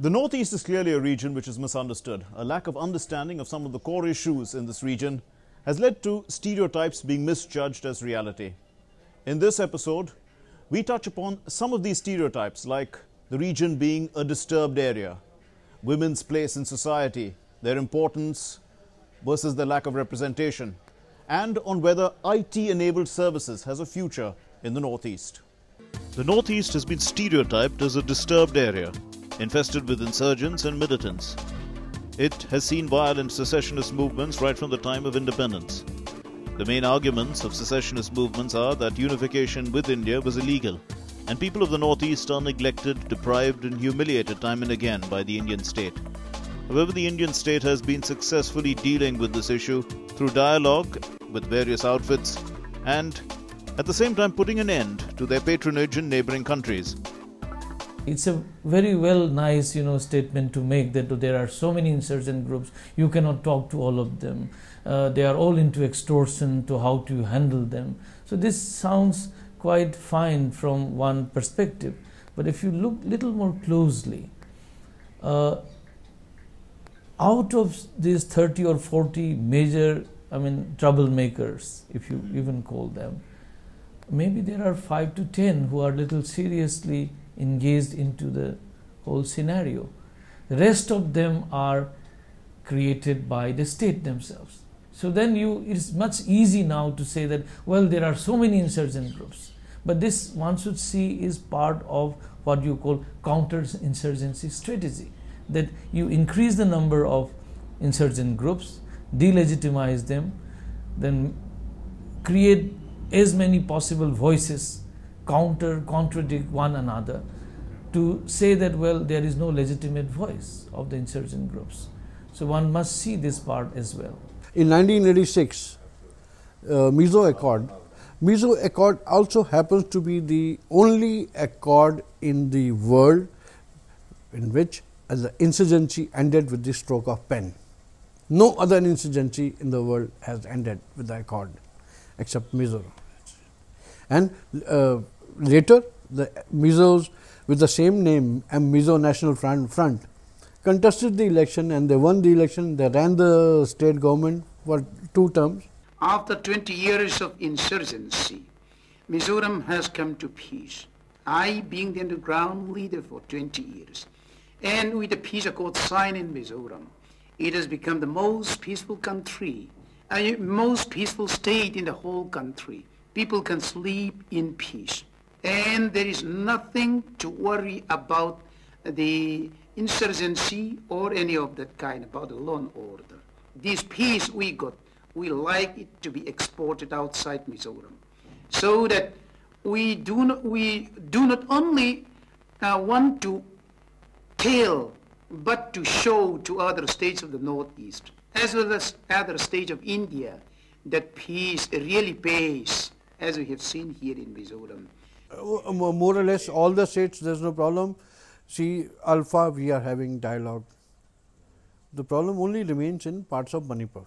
The Northeast is clearly a region which is misunderstood. A lack of understanding of some of the core issues in this region has led to stereotypes being misjudged as reality. In this episode, we touch upon some of these stereotypes, like the region being a disturbed area, women's place in society, their importance versus the lack of representation, and on whether IT-enabled services has a future in the Northeast. The Northeast has been stereotyped as a disturbed area, infested with insurgents and militants. It has seen violent secessionist movements right from the time of independence. The main arguments of secessionist movements are that unification with India was illegal, and people of the Northeast are neglected, deprived and humiliated time and again by the Indian state. However, the Indian state has been successfully dealing with this issue through dialogue with various outfits and at the same time putting an end to their patronage in neighboring countries. It's a very nice statement to make that there are so many insurgent groups, you cannot talk to all of them. They are all into extortion, to how to handle them. So this sounds quite fine from one perspective. But if you look little more closely, out of these 30 or 40 major, troublemakers, if you even call them, maybe there are 5 to 10 who are little seriously engaged into the whole scenario. The rest of them are created by the state themselves. So then it's much easy now to say that, well, there are so many insurgent groups. But this, one should see, is part of what you call counter-insurgency strategy. That you increase the number of insurgent groups, delegitimize them, then create as many possible voices, contradict one another, to say that, well, there is no legitimate voice of the insurgent groups. So one must see this part as well. In 1986, Mizo Accord also happens to be the only accord in the world in which the insurgency ended with the stroke of pen. No other insurgency in the world has ended with the accord except Mizo. And later, the Mizos with the same name, Mizo National Front, contested the election and they won the election. They ran the state government for 2 terms. After 20 years of insurgency, Mizoram has come to peace. I being the underground leader for 20 years, and with the peace accord signed in Mizoram, it has become the most peaceful country, most peaceful state in the whole country. People can sleep in peace, and there is nothing to worry about the insurgency or any of that kind, about the law and order. This peace we got, we like it to be exported outside Mizoram, so that we do not only want to tell, but to show to other states of the Northeast, as well as other states of India, that peace really pays, as we have seen here in Mizoram. More or less all the states, there is no problem. See, Alpha, we are having dialogue. The problem only remains in parts of Manipur,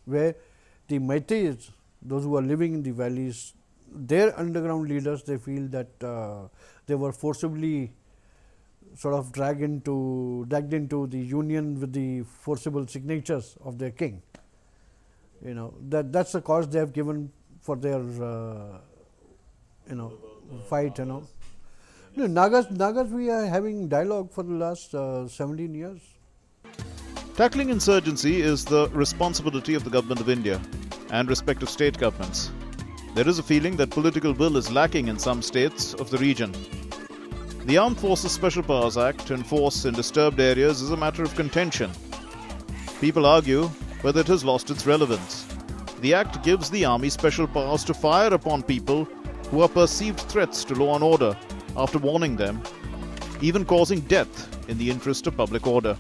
where the Meiteis, those who are living in the valleys, their underground leaders, they feel that they were forcibly sort of dragged into the union with the forcible signatures of their king. That's the cause they have given for their fight. Nagas, we are having dialogue for the last 17 years. Tackling insurgency is the responsibility of the Government of India and respective state governments. There is a feeling that political will is lacking in some states of the region. The Armed Forces Special Powers Act to enforce in disturbed areas is a matter of contention. People argue whether it has lost its relevance. The Act gives the Army special powers to fire upon people who are perceived threats to law and order after warning them, even causing death in the interest of public order.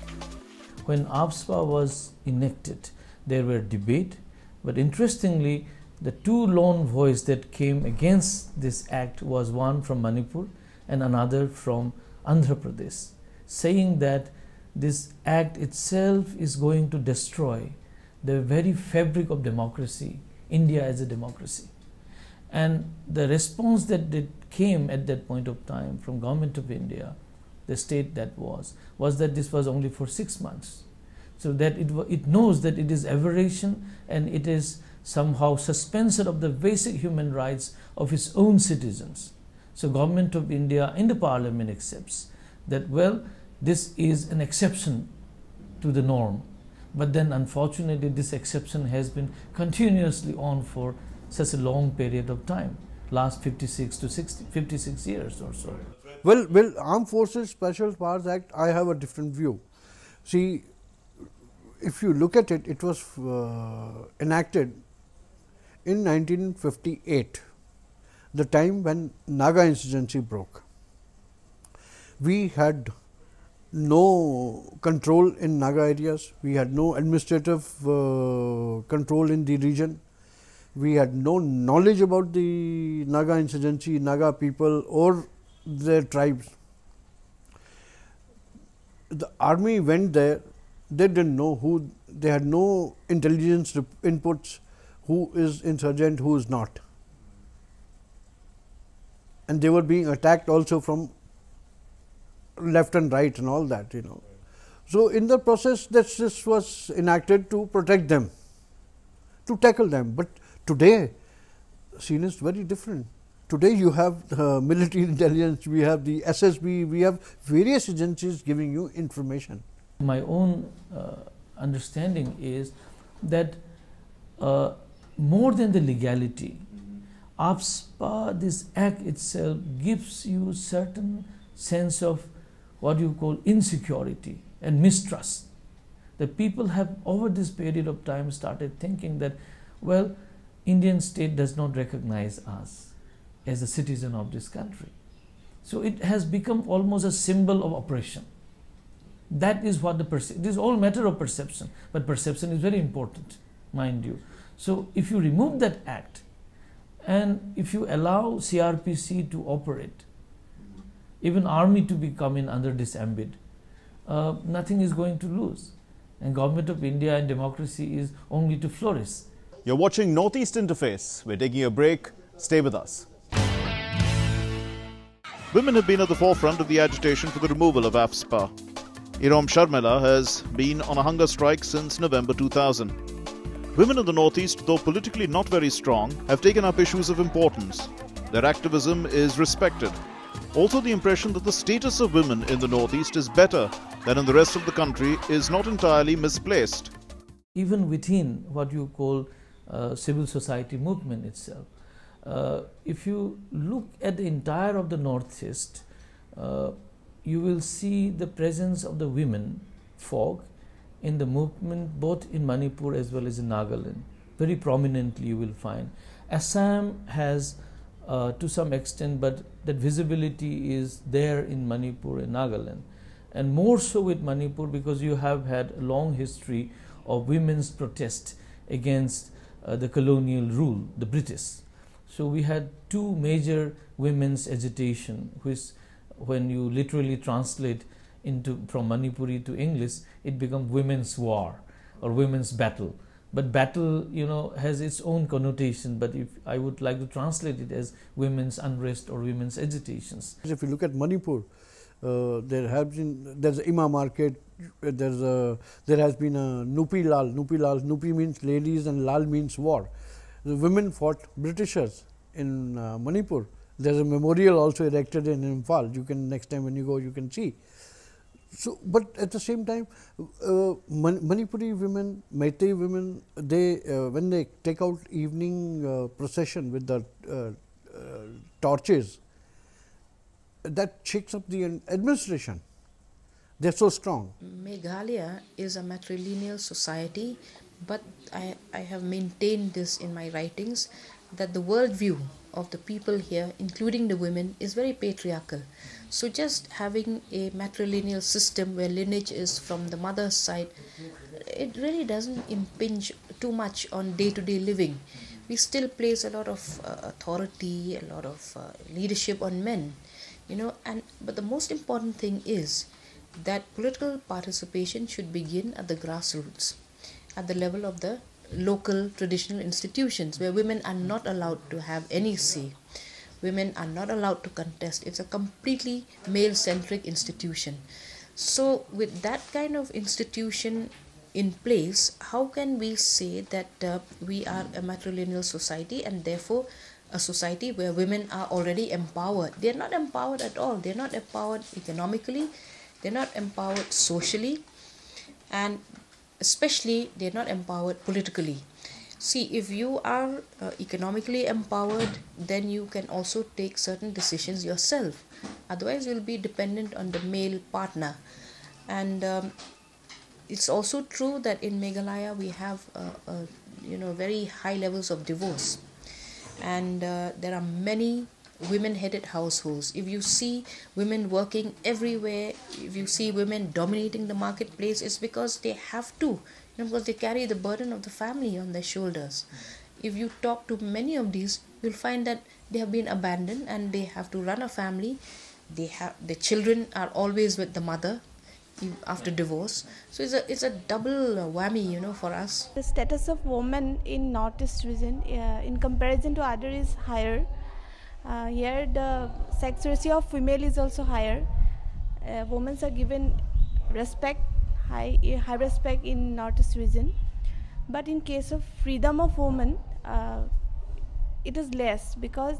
When AFSPA was enacted, there were debate, but interestingly, the 2 lone voices that came against this act was one from Manipur and another from Andhra Pradesh, saying that this act itself is going to destroy the very fabric of democracy, India as a democracy. And the response that came at that point of time from Government of India the state that was that this was only for 6 months. So that it knows that it is aberration and it is somehow suspension of the basic human rights of its own citizens. So Government of India in the Parliament accepts that, well, this is an exception to the norm. But then unfortunately this exception has been continuously on for such a long period of time, last 56 years or so. Well, Armed Forces Special Powers Act, I have a different view. See, if you look at it, it was enacted in 1958, the time when Naga insurgency broke. We had no control in Naga areas, we had no administrative control in the region, we had no knowledge about the Naga insurgency, Naga people or their tribes. The army went there, they didn't know who, they had no intelligence inputs, who is insurgent, who is not. And they were being attacked also from left and right and all that, you know. So, in the process this was enacted to protect them, to tackle them. But today, scene is very different. Today you have military intelligence, we have the SSB, we have various agencies giving you information. My own understanding is that more than the legality, AFSPA, this act itself gives you certain sense of what you call insecurity and mistrust. The people have over this period of time started thinking that, well, Indian state does not recognize us as a citizen of this country. So it has become almost a symbol of oppression. That is what it is all matter of perception, but perception is very important, mind you. So if you remove that act and if you allow CRPC to operate, even army to be come in under this ambit, nothing is going to lose. And Government of India and democracy is only to flourish. You're watching Northeast Interface. We're taking a break. Stay with us. Women have been at the forefront of the agitation for the removal of AFSPA. Iram Sharmila has been on a hunger strike since November 2000. Women in the Northeast, though politically not very strong, have taken up issues of importance. Their activism is respected. Also, the impression that the status of women in the Northeast is better than in the rest of the country is not entirely misplaced. Even within what you call civil society movement itself, if you look at the entire of the Northeast, you will see the presence of the women folk in the movement both in Manipur as well as in Nagaland. Very prominently you will find. Assam has to some extent, but that visibility is there in Manipur and Nagaland, and more so with Manipur because you have had a long history of women's protest against the colonial rule, the British. So we had two major women's agitation, which when you literally translate from Manipuri to English, it becomes women's war or women's battle. But battle, you know, has its own connotation, but if I would like to translate it as women's unrest or women's agitations. If you look at Manipur, there's a Ima market, there has been a Nupi Lal. Nupi means ladies and Lal means war. The women fought Britishers in Manipur. There's a memorial also erected in Imphal. You can, next time when you go, you can see. So, but at the same time, Manipuri women, Meitei women, they when they take out evening procession with the torches, that shakes up the administration. They're so strong. Meghalaya is a matrilineal society, but I have maintained this in my writings, that the worldview of the people here, including the women, is very patriarchal. So just having a matrilineal system where lineage is from the mother's side, it really doesn't impinge too much on day-to-day living. We still place a lot of authority, a lot of leadership on men, you know. But the most important thing is that political participation should begin at the grassroots, at the level of the local traditional institutions where women are not allowed to have any say. women are not allowed to contest. It's a completely male-centric institution. So with that kind of institution in place, how can we say that we are a matrilineal society and therefore a society where women are already empowered? They're not empowered at all. They're not empowered economically. They're not empowered socially. And especially, they're not empowered politically. See, if you are economically empowered, then you can also take certain decisions yourself. Otherwise, you'll be dependent on the male partner. And it's also true that in Meghalaya we have very high levels of divorce, and there are many women-headed households. If you see women working everywhere, if you see women dominating the marketplace, it's because they have to, because they carry the burden of the family on their shoulders. If you talk to many of these, you'll find that they have been abandoned and they have to run a family. The children are always with the mother after divorce. So it's a double whammy, for us. The status of women in Northeast region in comparison to other is higher. Here the sex ratio of female is also higher. Women are given respect, high respect in Northeast region. But in case of freedom of women, it is less, because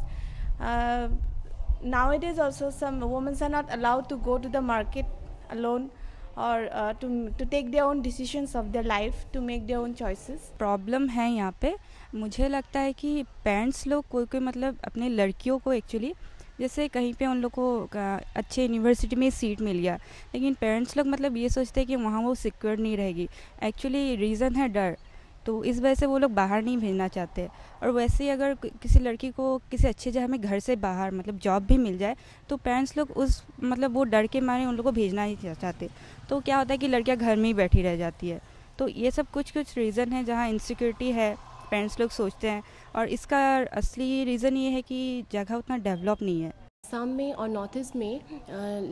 nowadays also some women are not allowed to go to the market alone, or to take their own decisions of their life, to make their own choices. Problem है यहाँ पे. मुझे लगता है कि parents लोग कोई मतलब अपने लड़कियों को एक्चुअली, जैसे कहीं पे उन लोग को अच्छे यूनिवर्सिटी में सीट मिल गया, लेकिन पेरेंट्स लोग मतलब ये सोचते हैं कि वहाँ वो सिक्योर नहीं रहेगी. एक्चुअली रीज़न है डर, तो इस वजह से वो लोग बाहर नहीं भेजना चाहते. और वैसे ही अगर किसी लड़की को किसी अच्छी जगह में घर से बाहर मतलब जॉब भी मिल जाए, तो पेरेंट्स लोग उस मतलब वो डर के मारे उन लोग को भेजना नहीं चाहते. तो क्या होता है कि लड़कियां घर में ही बैठी रह जाती है. तो ये सब कुछ रीज़न है जहाँ इनसिक्योरिटी है, पेरेंट्स लोग सोचते हैं. और इसका असली रीज़न ये है कि जगह उतना डेवलप नहीं है. असम में और नॉर्थ ईस्ट में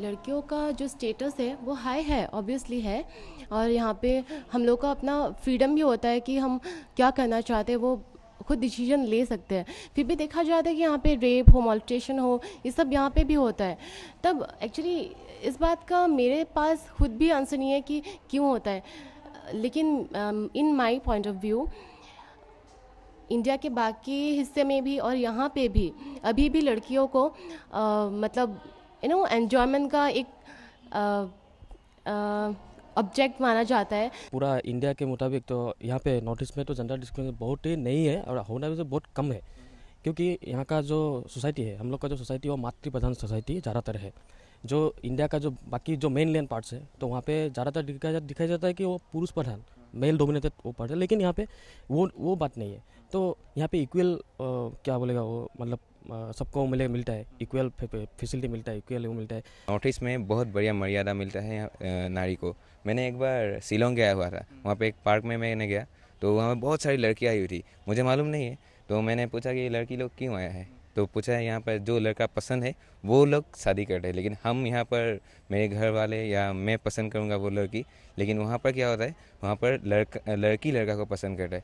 लड़कियों का जो स्टेटस है वो हाई है, ऑब्वियसली है. और यहाँ पे हम लोग का अपना फ्रीडम भी होता है कि हम क्या करना चाहते हैं वो खुद डिसीजन ले सकते हैं. फिर भी देखा जाता है कि यहाँ पे रेप हो, मॉल्टेशन हो, ये सब यहाँ पे भी होता है. तब एक्चुअली इस बात का मेरे पास खुद भी आंसर नहीं है कि क्यों होता है. लेकिन in my point of view India के बाकी हिस्से में भी और यहाँ पे भी अभी भी लड़कियों को मतलब एन्जॉयमेंट का एक ऑब्जेक्ट माना जाता है. पूरा इंडिया के मुताबिक तो यहाँ पे नॉर्थ ईस्ट में तो जेंडर डिस्क्रिमिनेशन बहुत ही नहीं है और होना भी बहुत कम है, क्योंकि यहाँ का जो सोसाइटी है, हम लोग का जो सोसाइटी वो मातृप्रधान सोसाइटी ज़्यादातर है. जो इंडिया का जो बाकी जो मेन लैंड पार्ट्स है तो वहाँ पे ज़्यादातर दिखाया जाता है कि वो पुरुष प्रधान मेल डोमिनेटेड वो पार्ट है, लेकिन यहाँ पे वो बात नहीं है. तो यहाँ पे इक्वल क्या बोलेगा वो मतलब सबको मिलता है, इक्वल फैसिलिटी मिलता है, इक्वल वो मिलता है. नॉर्थ ईस्ट में बहुत बढ़िया मर्यादा मिलता है नारी को. मैंने एक बार शिलोंग गया हुआ था, वहाँ पे एक पार्क में मैंने गया तो वहाँ बहुत सारी लड़कियाँ आई हुई थी, मुझे मालूम नहीं है. तो मैंने पूछा कि ये लड़की लोग क्यों आया है, तो पूछा है यहाँ पर जो लड़का पसंद है वो लोग शादी करते हैं, लेकिन हम यहाँ पर मेरे घर वाले या मैं पसंद करूँगा वो लड़की. लेकिन वहाँ पर क्या होता है, वहाँ पर लड़की लड़का को पसंद करता है.